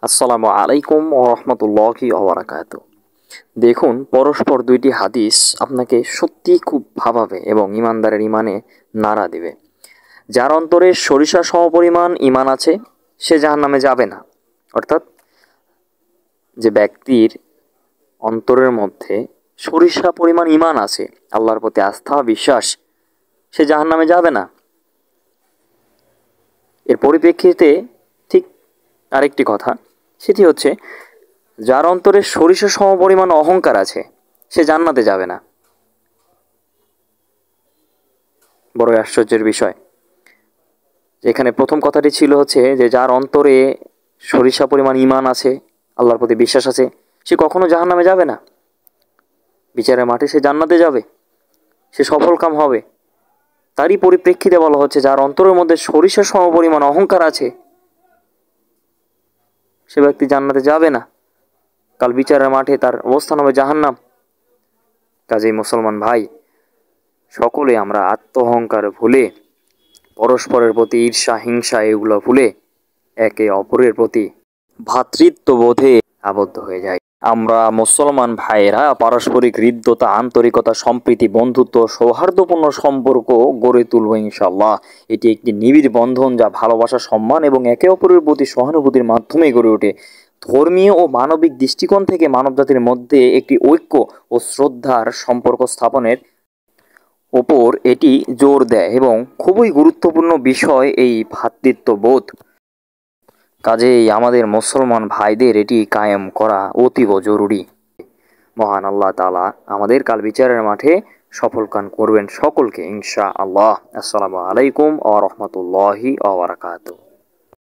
আসসালামু আলাইকুম ওয়া রাহমাতুল্লাহি ওয়া বারাকাতুহু। দেখুন, পরস্পর দুইটি হাদিস আপনাকে সত্যিই খুব ভাবাবে এবং ইমানদারের ইমানে নাড়া দেবে। যার অন্তরে সরিষা সমপরিমাণ ইমান আছে সে জাহান্নামে যাবে না। অর্থাৎ যে ব্যক্তির অন্তরের মধ্যে সরিষা পরিমাণ ইমান আছে, আল্লাহর প্রতি আস্থা বিশ্বাস, সে জাহান্নামে যাবে না। এর পরিপ্রেক্ষিতে ঠিক আরেকটি কথা, সেটি হচ্ছে যার অন্তরে সরিষা সমপরিমাণ অহংকার আছে সে জান্নাতে যাবে না। বড়ই আশ্চর্যের বিষয়। এখানে প্রথম কথাটি ছিল হচ্ছে যে যার অন্তরে সরিষা পরিমাণ ঈমান আছে, আল্লাহর প্রতি বিশ্বাস আছে, সে কখনো জাহান্নামে যাবে না। বিচারের মাঠে সে জান্নাতে যাবে, সে সফলকাম হবে। তারই পরিপ্রেক্ষিতে বলা হচ্ছে যার অন্তরের মধ্যে সরিষা সমপরিমাণ অহংকার আছে সে ব্যক্তি জান্নাতে যাবে না, কাল বিচারের মাঠে তার অবস্থান হবে জাহান্নাম। কাজেই মুসলমান ভাই, সকলে আমরা আত্মঅহংকার ভুলে, পরস্পরের প্রতি ঈর্ষা হিংসা এগুলো ভুলে একে অপরের প্রতি ভ্রাতৃত্ববোধে আবদ্ধ হয়ে যায়। আমরা মুসলমান ভাইয়েরা পারস্পরিক হৃদ্যতা, আন্তরিকতা, সম্প্রীতি, বন্ধুত্ব, সৌহার্দ্যপূর্ণ সম্পর্ক গড়ে তুলব ইনশাআল্লাহ। এটি একটি নিবিড় বন্ধন যা ভালোবাসা, সম্মান এবং একে অপরের প্রতি সহানুভূতির মাধ্যমে গড়ে ওঠে। ধর্মীয় ও মানবিক দৃষ্টিকোণ থেকে মানবজাতির মধ্যে একটি ঐক্য ও শ্রদ্ধার সম্পর্ক স্থাপনের ওপর এটি জোর দেয় এবং খুবই গুরুত্বপূর্ণ বিষয় এই ভ্রাতৃত্ববোধ। কাজেই আমাদের মুসলমান ভাইদের এটি কায়েম করা অতীব জরুরি। মহান আল্লাহ তাআলা আমাদের কাল বিচারের মাঠে সফলকাম করবেন সকলকে ইনশাআল্লাহ। আসসালামু আলাইকুম ওয়া রাহমাতুল্লাহি ওয়া বারাকাতুহু।